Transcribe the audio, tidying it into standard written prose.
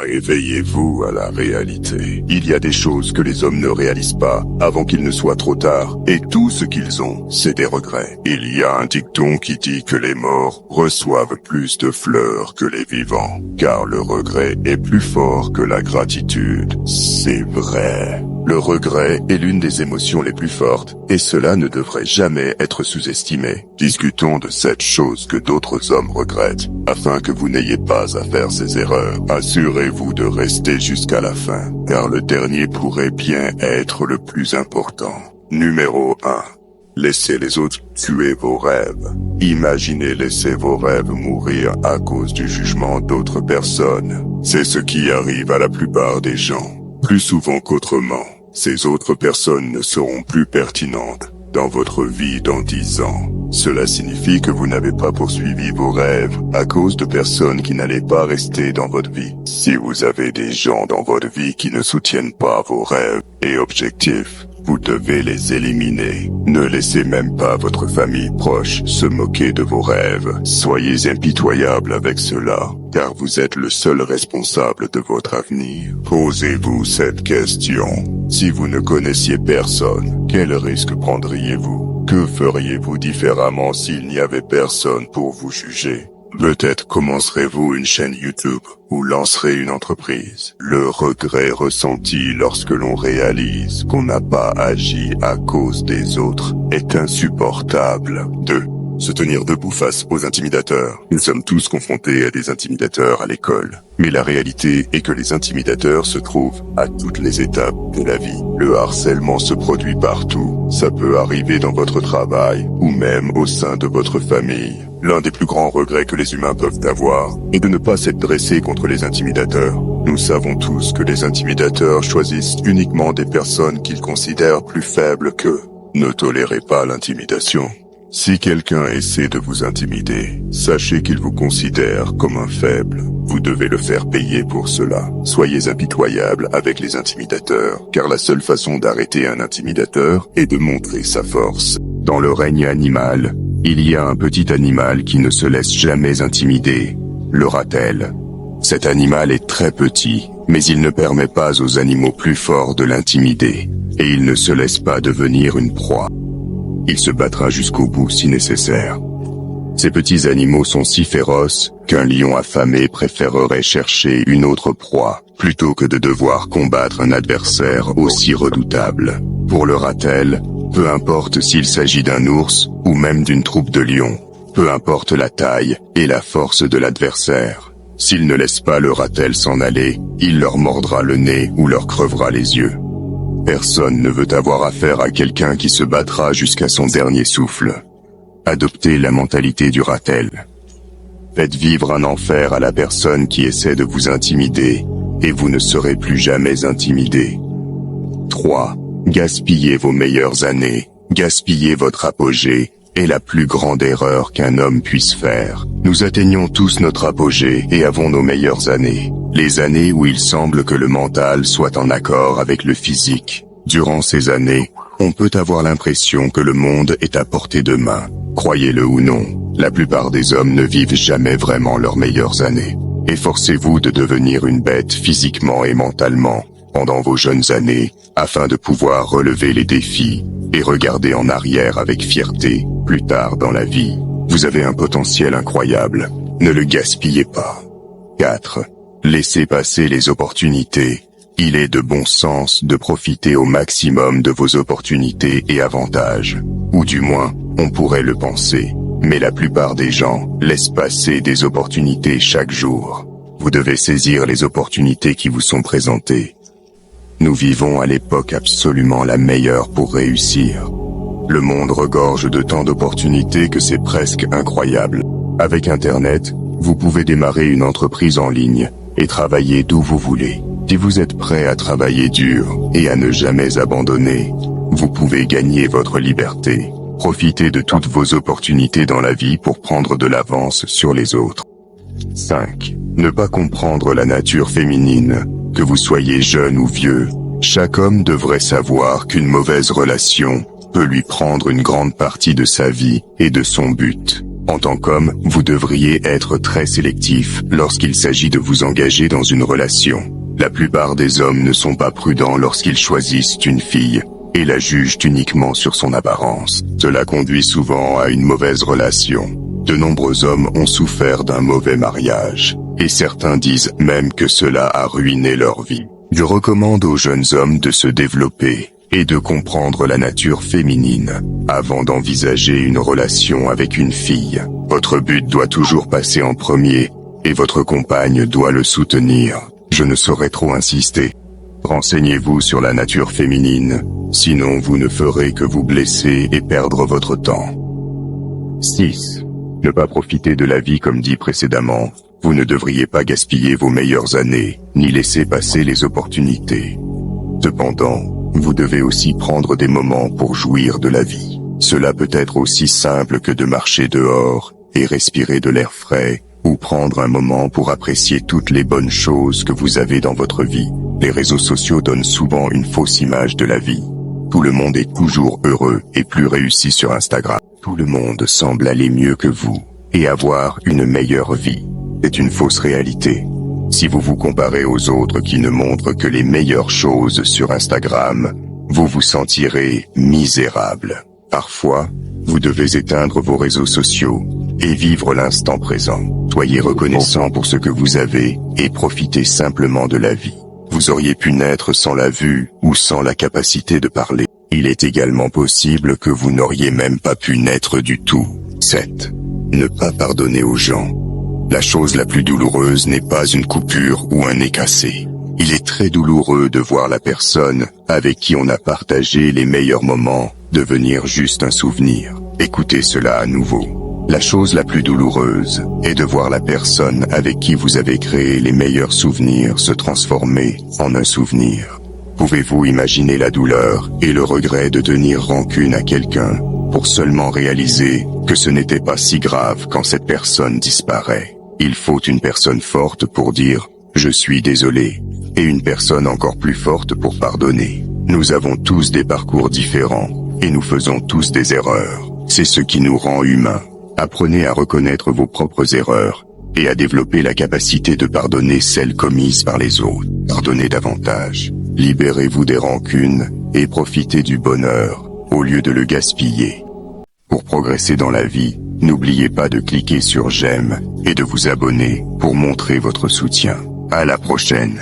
Réveillez-vous à la réalité. Il y a des choses que les hommes ne réalisent pas avant qu'il ne soit trop tard, et tout ce qu'ils ont, c'est des regrets. Il y a un dicton qui dit que les morts reçoivent plus de fleurs que les vivants, car le regret est plus fort que la gratitude. C'est vrai. Le regret est l'une des émotions les plus fortes, et cela ne devrait jamais être sous-estimé. Discutons de cette chose que d'autres hommes regrettent, afin que vous n'ayez pas à faire ces erreurs. Assurez-vous de rester jusqu'à la fin, car le dernier pourrait bien être le plus important. Numéro 1. Laissez les autres tuer vos rêves. Imaginez laisser vos rêves mourir à cause du jugement d'autres personnes. C'est ce qui arrive à la plupart des gens. Plus souvent qu'autrement, ces autres personnes ne seront plus pertinentes dans votre vie dans 10 ans. Cela signifie que vous n'avez pas poursuivi vos rêves à cause de personnes qui n'allaient pas rester dans votre vie. Si vous avez des gens dans votre vie qui ne soutiennent pas vos rêves et objectifs, vous devez les éliminer. Ne laissez même pas votre famille proche se moquer de vos rêves. Soyez impitoyable avec cela, car vous êtes le seul responsable de votre avenir. Posez-vous cette question. Si vous ne connaissiez personne, quel risque prendriez-vous? Que feriez-vous différemment s'il n'y avait personne pour vous juger? Peut-être commencerez-vous une chaîne YouTube ou lancerez une entreprise. Le regret ressenti lorsque l'on réalise qu'on n'a pas agi à cause des autres est insupportable. 2. Se tenir debout face aux intimidateurs. Nous sommes tous confrontés à des intimidateurs à l'école. Mais la réalité est que les intimidateurs se trouvent à toutes les étapes de la vie. Le harcèlement se produit partout. Ça peut arriver dans votre travail ou même au sein de votre famille. L'un des plus grands regrets que les humains peuvent avoir est de ne pas s'être dressés contre les intimidateurs. Nous savons tous que les intimidateurs choisissent uniquement des personnes qu'ils considèrent plus faibles qu'eux. Ne tolérez pas l'intimidation. Si quelqu'un essaie de vous intimider, sachez qu'il vous considère comme un faible. Vous devez le faire payer pour cela. Soyez impitoyable avec les intimidateurs, car la seule façon d'arrêter un intimidateur est de montrer sa force. Dans le règne animal, il y a un petit animal qui ne se laisse jamais intimider, le ratel. Cet animal est très petit, mais il ne permet pas aux animaux plus forts de l'intimider, et il ne se laisse pas devenir une proie. Il se battra jusqu'au bout si nécessaire. Ces petits animaux sont si féroces qu'un lion affamé préférerait chercher une autre proie plutôt que de devoir combattre un adversaire aussi redoutable. Pour le ratel, peu importe s'il s'agit d'un ours ou même d'une troupe de lions, peu importe la taille et la force de l'adversaire, s'il ne laisse pas le ratel s'en aller, il leur mordra le nez ou leur crevera les yeux. Personne ne veut avoir affaire à quelqu'un qui se battra jusqu'à son dernier souffle. Adoptez la mentalité du ratel. Faites vivre un enfer à la personne qui essaie de vous intimider, et vous ne serez plus jamais intimidé. 3. Gaspillez vos meilleures années. Gaspiller votre apogée est la plus grande erreur qu'un homme puisse faire. Nous atteignons tous notre apogée et avons nos meilleures années. Les années où il semble que le mental soit en accord avec le physique. Durant ces années, on peut avoir l'impression que le monde est à portée de main. Croyez-le ou non, la plupart des hommes ne vivent jamais vraiment leurs meilleures années. Efforcez-vous de devenir une bête physiquement et mentalement pendant vos jeunes années, afin de pouvoir relever les défis et regarder en arrière avec fierté plus tard dans la vie. Vous avez un potentiel incroyable, ne le gaspillez pas. 4. Laissez passer les opportunités. Il est de bon sens de profiter au maximum de vos opportunités et avantages. Ou du moins, on pourrait le penser. Mais la plupart des gens laissent passer des opportunités chaque jour. Vous devez saisir les opportunités qui vous sont présentées. Nous vivons à l'époque absolument la meilleure pour réussir. Le monde regorge de tant d'opportunités que c'est presque incroyable. Avec Internet, vous pouvez démarrer une entreprise en ligne et travailler d'où vous voulez. Si vous êtes prêt à travailler dur et à ne jamais abandonner, vous pouvez gagner votre liberté. Profitez de toutes vos opportunités dans la vie pour prendre de l'avance sur les autres. 5. Ne pas comprendre la nature féminine. Que vous soyez jeune ou vieux, chaque homme devrait savoir qu'une mauvaise relation peut lui prendre une grande partie de sa vie et de son but. En tant qu'homme, vous devriez être très sélectif lorsqu'il s'agit de vous engager dans une relation. La plupart des hommes ne sont pas prudents lorsqu'ils choisissent une fille et la jugent uniquement sur son apparence. Cela conduit souvent à une mauvaise relation. De nombreux hommes ont souffert d'un mauvais mariage, et certains disent même que cela a ruiné leur vie. Je recommande aux jeunes hommes de se développer et de comprendre la nature féminine avant d'envisager une relation avec une fille. Votre but doit toujours passer en premier, et votre compagne doit le soutenir. Je ne saurais trop insister. Renseignez-vous sur la nature féminine, sinon vous ne ferez que vous blesser et perdre votre temps. 6. Ne pas profiter de la vie comme dit précédemment. Vous ne devriez pas gaspiller vos meilleures années, ni laisser passer les opportunités. Cependant, vous devez aussi prendre des moments pour jouir de la vie. Cela peut être aussi simple que de marcher dehors et respirer de l'air frais, ou prendre un moment pour apprécier toutes les bonnes choses que vous avez dans votre vie. Les réseaux sociaux donnent souvent une fausse image de la vie. Tout le monde est toujours heureux et plus réussi sur Instagram. Tout le monde semble aller mieux que vous et avoir une meilleure vie. C'est une fausse réalité. Si vous vous comparez aux autres qui ne montrent que les meilleures choses sur Instagram, vous vous sentirez misérable. Parfois, vous devez éteindre vos réseaux sociaux et vivre l'instant présent. Soyez reconnaissant pour ce que vous avez et profitez simplement de la vie. Vous auriez pu naître sans la vue ou sans la capacité de parler. Il est également possible que vous n'auriez même pas pu naître du tout. 7. Ne pas pardonner aux gens. La chose la plus douloureuse n'est pas une coupure ou un nez cassé. Il est très douloureux de voir la personne avec qui on a partagé les meilleurs moments devenir juste un souvenir. Écoutez cela à nouveau. La chose la plus douloureuse est de voir la personne avec qui vous avez créé les meilleurs souvenirs se transformer en un souvenir. Pouvez-vous imaginer la douleur et le regret de tenir rancune à quelqu'un pour seulement réaliser que ce n'était pas si grave quand cette personne disparaît? Il faut une personne forte pour dire « je suis désolé » et une personne encore plus forte pour pardonner. Nous avons tous des parcours différents et nous faisons tous des erreurs. C'est ce qui nous rend humains. Apprenez à reconnaître vos propres erreurs et à développer la capacité de pardonner celles commises par les autres. Pardonnez davantage. Libérez-vous des rancunes et profitez du bonheur au lieu de le gaspiller. Pour progresser dans la vie, n'oubliez pas de cliquer sur j'aime et de vous abonner pour montrer votre soutien. À la prochaine.